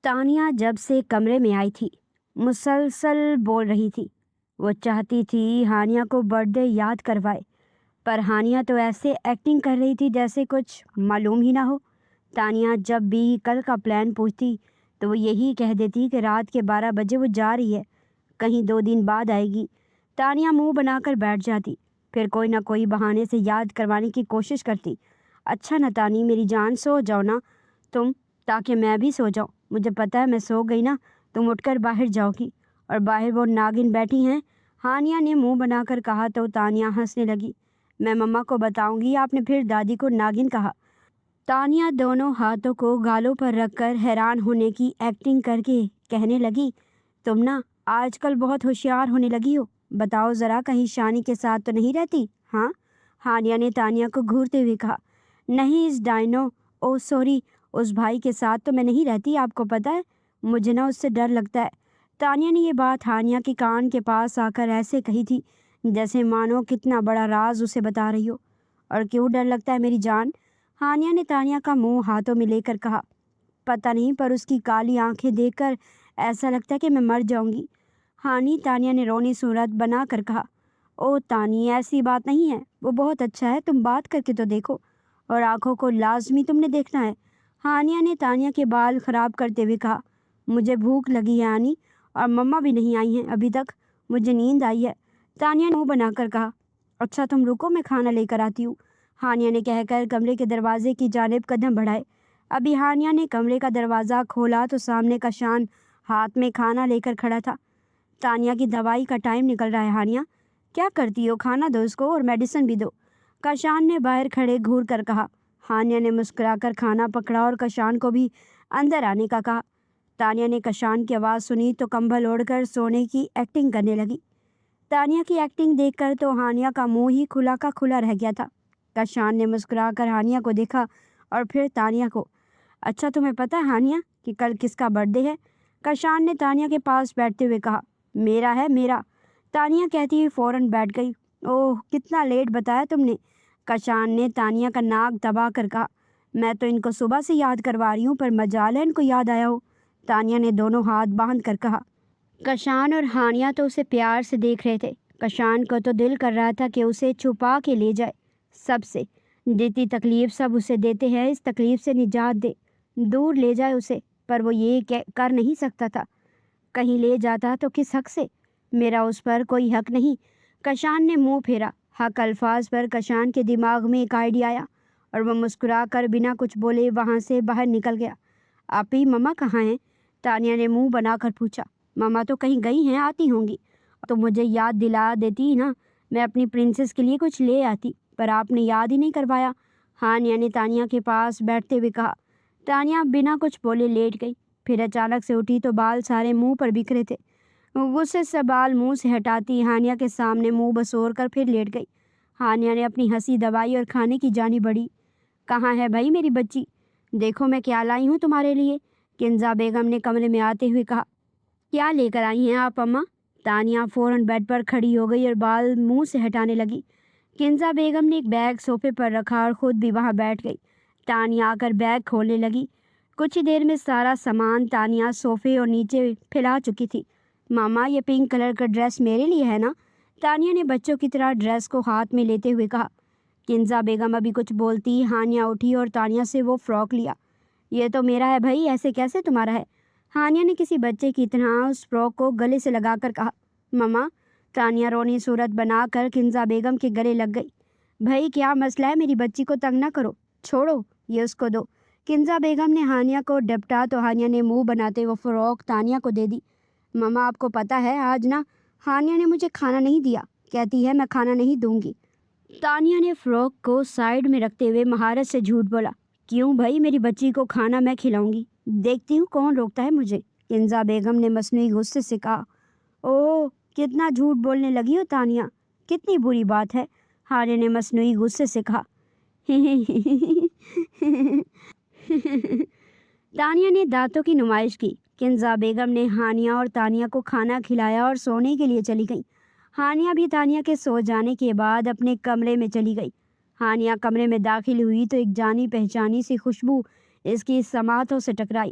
تانیہ جب سے کمرے میں آئی تھی مسلسل بول رہی تھی۔ وہ چاہتی تھی ہانیہ کو برتھ ڈے یاد کروائے، پر ہانیہ تو ایسے ایکٹنگ کر رہی تھی جیسے کچھ معلوم ہی نہ ہو۔ تانیہ جب بھی کل کا پلان پوچھتی تو وہ یہی کہہ دیتی کہ رات کے 12 بجے وہ جا رہی ہے، کہیں 2 دن بعد آئے گی۔ تانیہ منہ بنا کر بیٹھ جاتی، پھر کوئی نہ کوئی بہانے سے یاد کروانے کی کوشش کرتی۔ اچھا نا تانی میری جان، سو جاؤ نا تم، تاکہ میں بھی سو جاؤں۔ مجھے پتہ ہے میں سو گئی نا تم اٹھ کر باہر جاؤ گی، اور باہر وہ ناگن بیٹھی ہیں۔ ہانیہ نے منہ بنا کر کہا تو تانیہ ہنسنے لگی۔ میں مما کو بتاؤں گی آپ نے پھر دادی کو ناگن کہا۔ تانیہ دونوں ہاتھوں کو گالوں پر رکھ کر حیران ہونے کی ایکٹنگ کر کے کہنے لگی، تم نا آج کل بہت ہوشیار ہونے لگی ہو، بتاؤ ذرا کہیں شانی کے ساتھ تو نہیں رہتی؟ ہاں؟ ہانیہ نے تانیہ کو گھورتے ہوئے کہا، نہیں اس ڈائنو، او سوری، اس بھائی کے ساتھ تو میں نہیں رہتی، آپ کو پتہ ہے مجھے نا اس سے ڈر لگتا ہے۔ تانیہ نے یہ بات ہانیہ کے کان کے پاس آ کر ایسے کہی تھی جیسے مانو کتنا بڑا راز اسے بتا رہی ہو۔ اور کیوں ڈر لگتا ہے میری جان؟ ہانیہ نے تانیہ کا منہ ہاتھوں میں لے کر کہا، پتہ نہیں پر اس کی کالی آنکھیں دیکھ کر ایسا لگتا ہے کہ میں مر جاؤں گی۔ ہانی تانیہ نے رونی صورت بنا کر کہا، او تانی ایسی بات نہیں ہے، وہ بہت اچھا ہے، تم بات کر کے تو دیکھو، اور آنکھوں کو لازمی تم نے دیکھنا ہے۔ ہانیہ نے تانیہ کے بال خراب کرتے ہوئے کہا، مجھے بھوک لگی ہے ہانی، اور مما بھی نہیں آئی ہیں ابھی تک، مجھے نیند آئی ہے۔ تانیہ نے منہ بنا کر کہا، اچھا تم رکو میں کھانا لے کر آتی ہوں۔ ہانیہ نے کہہ کر کمرے کے دروازے کی جانب قدم بڑھائے۔ ابھی ہانیہ نے کمرے کا دروازہ کھولا تو سامنے کشان ہاتھ میں کھانا لے کر کھڑا تھا۔ تانیہ کی دوائی کا ٹائم نکل رہا ہے ہانیہ، کیا کرتی ہو؟ کھانا دو اس کو اور میڈیسن بھی دو، کشان نے باہر کھڑے گھور کر کہا۔ ہانیہ نے مسکرا کر کھانا پکڑا اور کشان کو بھی اندر آنے کا کہا۔ تانیہ نے کشان کی آواز سنی تو کمبل اوڑھ کر سونے کی ایکٹنگ کرنے لگی۔ تانیہ کی ایکٹنگ دیکھ کر تو ہانیہ کا منہ ہی کھلا کا کھلا رہ گیا تھا۔ کشان نے مسکرا کر ہانیہ کو دیکھا اور پھر تانیہ کو۔ اچھا تمہیں پتہ ہے ہانیہ کہ کل کس کا برتھ ڈے ہے؟ کشان نے تانیہ کے پاس بیٹھتے ہوئے کہا، میرا ہے میرا۔ تانیہ کہتی ہوئی فوراً بیٹھ گئی۔ اوہ کتنا لیٹ بتایا تم نے، کشان نے تانیہ کا ناک دبا کر کہا، میں تو ان کو صبح سے یاد کروا رہی ہوں پر مجال ہے ان کو یاد آیا ہو۔ تانیہ نے دونوں ہاتھ باندھ کر کہا۔ کشان اور ہانیہ تو اسے پیار سے دیکھ رہے تھے۔ کشان کو تو دل کر رہا تھا کہ اسے چھپا کے لے جائے، سب سے دیتی تکلیف سب اسے دیتے ہیں، اس تکلیف سے نجات دے، دور لے جائے اسے، پر وہ یہ کر نہیں سکتا تھا۔ کہیں لے جاتا تو کس حق سے؟ میرا اس پر کوئی حق نہیں۔ کشان نے منہ پھیرا۔ حق الفاظ پر کشان کے دماغ میں ایک آئیڈیا آیا اور وہ مسکرا کر بنا کچھ بولے وہاں سے باہر نکل گیا۔ آپی مما کہاں ہیں؟ تانیہ نے منہ بنا کر پوچھا۔ مما تو کہیں گئی ہیں، آتی ہوں گی، تو مجھے یاد دلا دیتی نا، میں اپنی پرنسس کے لیے کچھ لے آتی، پر آپ نے یاد ہی نہیں کروایا، ہانیہ نے تانیہ کے پاس بیٹھتے ہوئے کہا۔ تانیہ بنا کچھ بولے لیٹ گئی، پھر اچانک سے اٹھی تو بال سارے منہ پر بکھرے تھے۔ غصے سے بال منہ سے ہٹاتی ہانیہ کے سامنے منہ بسور کر پھر لیٹ گئی۔ ہانیہ نے اپنی ہنسی دبائی اور کھانے کی جانب بڑھی۔ کہاں ہے بھائی میری بچی؟ دیکھو میں کیا لائی ہوں تمہارے لیے، کنزا بیگم نے کمرے میں آتے ہوئے کہا۔ کیا لے کر آئی ہیں آپ اماں؟ تانیہ فوراً بیڈ پر کھڑی ہو گئی اور بال منہ سے ہٹانے لگی۔ کنزا بیگم نے ایک بیگ صوفے پر رکھا اور خود بھی وہاں بیٹھ گئی۔ تانیہ آ کر بیگ کھولنے لگی۔ کچھ ہی دیر میں سارا سامان تانیہ صوفے اور نیچے پھیلا چکی تھی۔ ماما یہ پنک کلر کا ڈریس میرے لیے ہے نا؟ تانیہ نے بچوں کی طرح ڈریس کو ہاتھ میں لیتے ہوئے کہا۔ کنزا بیگم ابھی کچھ بولتی ہانیہ اٹھی اور تانیہ سے وہ فراک لیا۔ یہ تو میرا ہے بھائی، ایسے کیسے تمہارا ہے؟ ہانیہ نے کسی بچے کی طرح اس فراک کو گلے سے لگا کر کہا۔ مما، تانیہ رونی صورت بنا کر کنزا بیگم کے گلے لگ گئی۔ بھائی کیا مسئلہ ہے، میری بچی کو تنگ نہ کرو، چھوڑو، یہ اس کو دو۔ کنزا بیگم نے ہانیہ کو ڈپٹا تو ہانیہ نے منہ بناتے وہ فراک تانیہ کو دے دی۔ مما آپ کو پتہ ہے آج نا ہانیہ نے مجھے کھانا نہیں دیا، کہتی ہے میں کھانا نہیں دوں گی۔ تانیہ نے فراک کو سائیڈ میں رکھتے ہوئے مہارت سے جھوٹ بولا۔ کیوں بھائی، میری بچی کو کھانا میں کھلاؤں گی، دیکھتی ہوں کون روکتا ہے مجھے، کنزا بیگم نے مصنوعی غصے سے کہا۔ اوہ کتنا جھوٹ بولنے لگی ہو تانیہ، کتنی بری بات ہے، ہانیہ نے مصنوعی غصے سے کہا۔ تانیہ نے دانتوں کی نمائش کی۔ کنزا بیگم نے ہانیہ اور تانیہ کو کھانا کھلایا اور سونے کے لیے چلی گئی۔ ہانیہ بھی تانیہ کے سو جانے کے بعد اپنے کمرے میں چلی گئی۔ ہانیہ کمرے میں داخل ہوئی تو ایک جانی پہچانی سی خوشبو اس کی سماعتوں سے ٹکرائی۔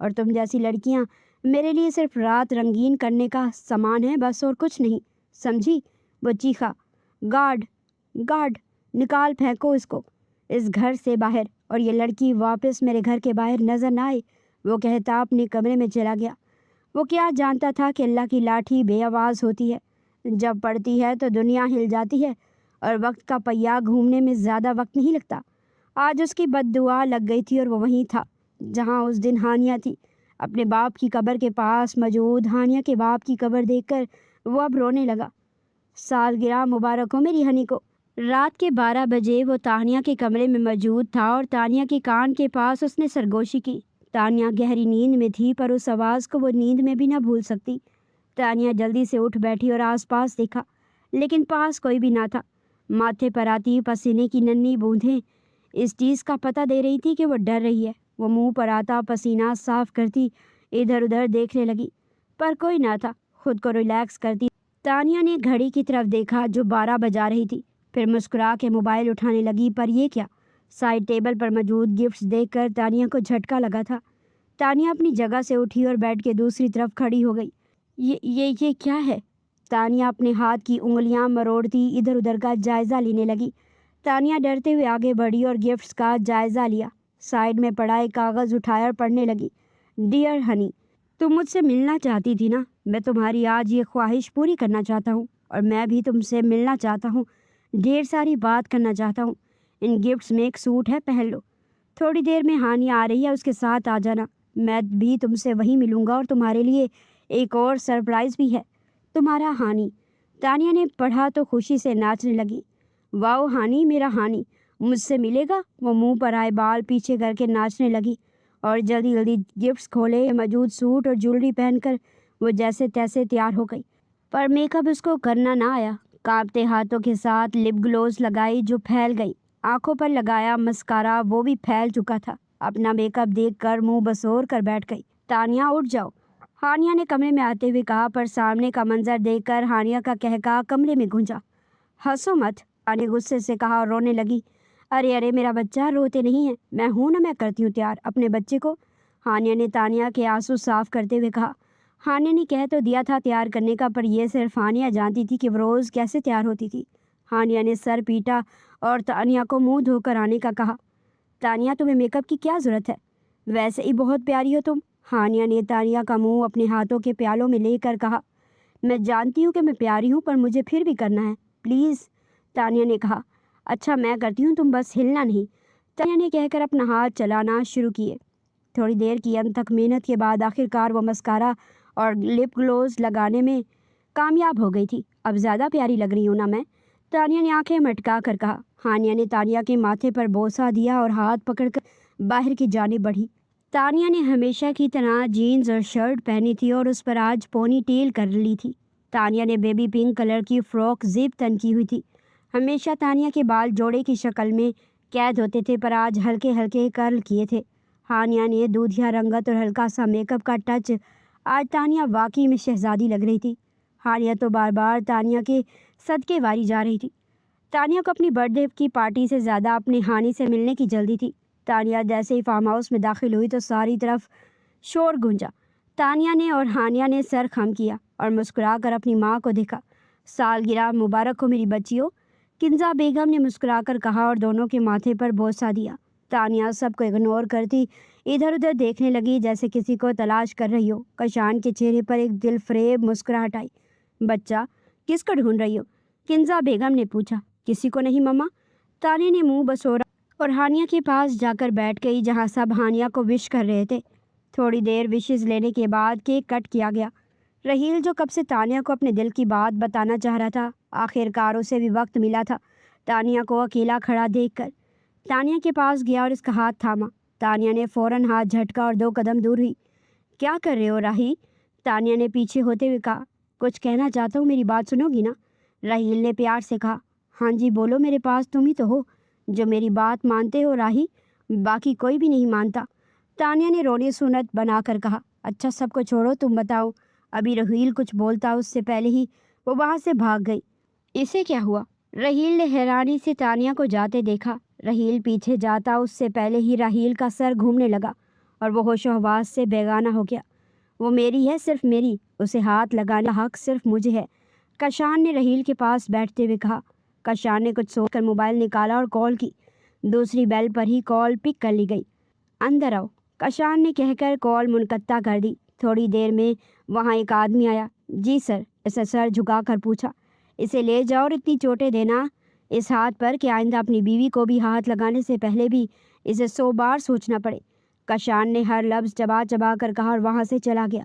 اور تم جیسی لڑکیاں میرے لیے صرف رات رنگین کرنے کا سامان ہے، بس اور کچھ نہیں، سمجھی؟ وہ چیخا۔ گارڈ گارڈ نکال پھینکو اس کو اس گھر سے باہر، اور یہ لڑکی واپس میرے گھر کے باہر نظر نہ آئے، وہ کہتا اپنے کمرے میں چلا گیا۔ وہ کیا جانتا تھا کہ اللہ کی لاٹھی بے آواز ہوتی ہے، جب پڑتی ہے تو دنیا ہل جاتی ہے، اور وقت کا پہیہ گھومنے میں زیادہ وقت نہیں لگتا۔ آج اس کی بد دعا لگ گئی تھی، اور وہ وہیں تھا جہاں اس دن ہانیہ تھی، اپنے باپ کی قبر کے پاس موجود ہانیہ کے باپ کی قبر دیکھ کر وہ اب رونے لگا۔ سالگرہ مبارک ہو میری ہنی کو۔ رات کے 12 بجے وہ تانیہ کے کمرے میں موجود تھا، اور تانیہ کے کان کے پاس اس نے سرگوشی کی۔ تانیہ گہری نیند میں تھی، پر اس آواز کو وہ نیند میں بھی نہ بھول سکتی۔ تانیہ جلدی سے اٹھ بیٹھی اور آس پاس دیکھا، لیکن پاس کوئی بھی نہ تھا۔ ماتھے پر آتی پسینے کی ننھی بوندیں اس چیز کا پتہ دے رہی تھی کہ وہ ڈر رہی ہے۔ وہ منہ پر آتا پسینہ صاف کرتی ادھر ادھر دیکھنے لگی، پر کوئی نہ تھا۔ خود کو ریلیکس کرتی تانیہ نے گھڑی کی طرف دیکھا جو 12 بجا رہی تھی، پھر مسکرا کے موبائل اٹھانے لگی، پر یہ کیا؟ سائڈ ٹیبل پر موجود گفٹس دیکھ کر تانیہ کو جھٹکا لگا تھا۔ تانیہ اپنی جگہ سے اٹھی اور بیڈ کے دوسری طرف کھڑی ہو گئی۔ یہ کیا ہے؟ تانیہ اپنے ہاتھ کی انگلیاں مروڑتی ادھر ادھر کا جائزہ لینے لگی۔ تانیہ ڈرتے ہوئے آگے بڑھی اور گفٹس کا جائزہ لیا۔ سائڈ میں پڑا ایک کاغذ اٹھایا اور پڑھنے لگی۔ ڈیئر ہنی، تم مجھ سے ملنا چاہتی تھی نا؟ میں تمہاری آج یہ خواہش پوری کرنا چاہتا ہوں، اور میں بھی تم سے ملنا چاہتا ہوں، ڈھیر ساری بات کرنا چاہتا ہوں۔ ان گفٹس میں ایک سوٹ ہے، پہن لو۔ تھوڑی دیر میں ہانیہ آ رہی ہے، اس کے ساتھ آ جانا۔ میں بھی تم سے وہیں ملوں گا، اور تمہارے لیے ایک اور سرپرائز بھی ہے، تمہارا ہانی۔ تانیہ نے پڑھا تو خوشی سے ناچنے لگی۔ واؤ ہانی، میرا ہانی مجھ سے ملے گا؟ وہ منہ پر آئے بال پیچھے کر کے ناچنے لگی، اور جلدی جلدی گفٹس کھولے موجود سوٹ اور جولری پہن کر وہ جیسے تیسے تیار ہو گئی، پر میک اپ اس کو کرنا نہ آیا۔ کانپتے ہاتھوں کے ساتھ لپ گلوز لگائی جو پھیل گئی، آنکھوں پر لگایا مسکارا وہ بھی پھیل چکا تھا۔ اپنا میک اپ دیکھ کر منہ بسور کر بیٹھ گئی۔ تانیہ اٹھ جاؤ، ہانیہ نے کمرے میں آتے ہوئے کہا، پر سامنے کا منظر دیکھ کر ہانیہ کا قہقہا کمرے میں گونجا۔ ہنسو مت، تانیہ غصے سے کہا اور رونے لگی۔ ارے میرا بچہ، روتے نہیں ہیں، میں ہوں نا، میں کرتی ہوں تیار اپنے بچے کو۔ ہانیہ نے تانیہ کے آنسو صاف کرتے ہوئے کہا۔ ہانیہ نے کہہ تو دیا تھا تیار کرنے کا، پر یہ صرف ہانیہ جانتی تھی کہ وہ روز کیسے تیار ہوتی تھی۔ ہانیہ نے سر پیٹا اور تانیہ کو منہ دھو کر آنے کا کہا۔ تانیہ، تمہیں میک اپ کی کیا ضرورت ہے؟ ویسے ہی بہت پیاری ہو تم۔ ہانیہ نے تانیہ کا منہ اپنے ہاتھوں کے پیالوں میں لے کر کہا۔ میں جانتی ہوں کہ میں پیاری ہوں، پر مجھے پھر بھی کرنا ہے پلیز، تانیہ نے کہا۔ اچھا میں کرتی ہوں، تم بس ہلنا نہیں، تانیہ نے کہہ کر اپنا ہاتھ چلانا شروع کیے۔ تھوڑی دیر کی انتھک محنت کے بعد آخر کار وہ مسکارا اور لپ گلوز لگانے میں کامیاب ہو گئی تھی۔ اب زیادہ پیاری لگ رہی ہوں نا میں؟ تانیہ نے آنکھیں مٹکا کر کہا۔ ہانیہ نے تانیہ کے ماتھے پر بوسہ دیا اور ہاتھ پکڑ کر باہر کی جانب بڑھی۔ تانیہ نے ہمیشہ کی طرح جینز اور شرٹ پہنی تھی اور اس پر آج پونی ٹیل کر لی تھی۔ تانیہ نے بیبی پنک کلر کی فراک زپ تن کی ہوئی تھی۔ ہمیشہ تانیہ کے بال جوڑے کی شکل میں قید ہوتے تھے، پر آج ہلکے ہلکے کرل کیے تھے۔ ہانیہ نے دودھیا رنگت اور ہلکا سا میک اپ کا ٹچ، آج تانیہ واقعی میں شہزادی لگ رہی تھی۔ ہانیہ تو بار بار تانیہ کے صدقے واری جا رہی تھی۔ تانیہ کو اپنی برتھ ڈے کی پارٹی سے زیادہ اپنے ہانی سے ملنے کی جلدی تھی۔ تانیہ جیسے ہی فارم ہاؤس میں داخل ہوئی تو ساری طرف شور گونجا۔ تانیہ نے اور ہانیہ نے سر خم کیا اور مسکرا کر اپنی ماں کو دیکھا۔ سالگرہ مبارک ہو میری بچیو، کنزا بیگم نے مسکرا کر کہا اور دونوں کے ماتھے پر بوسہ دیا۔ تانیہ سب کو اگنور کرتی ادھر ادھر دیکھنے لگی جیسے کسی کو تلاش کر رہی ہو۔ کشان کے چہرے پر ایک دل فریب مسکراہٹ آئی۔ بچہ، کس کو ڈھونڈ رہی ہو؟ کنزا بیگم نے پوچھا۔ کسی کو نہیں مما، تانیہ نے منہ بسورا اور ہانیہ کے پاس جا کر بیٹھ گئی جہاں سب ہانیہ کو وش کر رہے تھے۔ تھوڑی دیر وشز لینے کے بعد کیک کٹ کیا گیا۔ رحیل جو کب سے تانیہ کو اپنے دل کی بات بتانا چاہ رہا تھا، آخر کار اسے بھی وقت ملا تھا۔ تانیہ کو اکیلا کھڑا دیکھ کر تانیہ کے پاس گیا اور اس کا ہاتھ تھاما۔ تانیہ نے فوراً ہاتھ جھٹکا اور 2 قدم دور ہوئی۔ کیا کر رہے ہو راہی؟ تانیہ نے پیچھے ہوتے ہوئے کہا۔ کچھ کہنا چاہتا ہوں، میری بات سنو گی نا؟ راہیل نے پیار سے کہا۔ ہاں جی بولو، میرے پاس تم ہی تو ہو جو میری بات مانتے ہو راہی، باقی کوئی بھی نہیں مانتا، تانیہ نے رونی سنت بنا کر کہا۔ اچھا سب کو چھوڑو، تم بتاؤ۔ ابھی رحیل کچھ بولتا اس سے پہلے ہی وہ وہاں سے بھاگ گئی۔ اسے کیا ہوا؟ رحیل نے حیرانی سے تانیہ کو جاتے دیکھا۔ رحیل پیچھے جاتا اس سے پہلے ہی راہیل کا سر گھومنے لگا اور وہ ہوش و حواس سے بیگانہ ہو گیا۔ وہ میری ہے، صرف میری، اسے ہاتھ لگانے کا حق صرف مجھے ہے، کشان نے رحیل کے پاس بیٹھتے ہوئے کہا۔ کشان نے کچھ سوچ کر موبائل نکالا اور کال کی۔ دوسری بیل پر ہی کال پک کر لی گئی۔ اندر آؤ، کشان نے کہہ کر کال منقطع کر دی۔ تھوڑی دیر میں وہاں ایک آدمی آیا۔ جی سر، اسے سر جھکا کر پوچھا۔ اسے لے جاؤ اور اتنی چوٹیں دینا اس ہاتھ پر کہ آئندہ اپنی بیوی کو بھی ہاتھ لگانے سے پہلے بھی اسے 100 بار سوچنا پڑے۔ کشان نے ہر لفظ چبا چبا کر کہا اور وہاں سے چلا گیا۔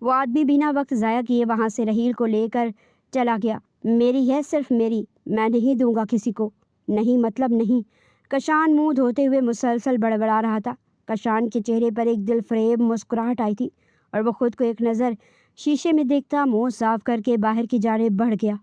وہ آدمی بنا وقت ضائع کیے وہاں سے رحیل کو لے کر چلا گیا۔ میری ہے، صرف میری، میں نہیں دوں گا کسی کو، نہیں مطلب نہیں۔ کشان منہ دھوتے ہوئے مسلسل بڑبڑا رہا تھا۔ کشان کے چہرے پر ایک دل فریب مسکراہٹ آئی تھی اور وہ خود کو ایک نظر شیشے میں دیکھتا منہ صاف کر کے باہر کی جانب بڑھ گیا۔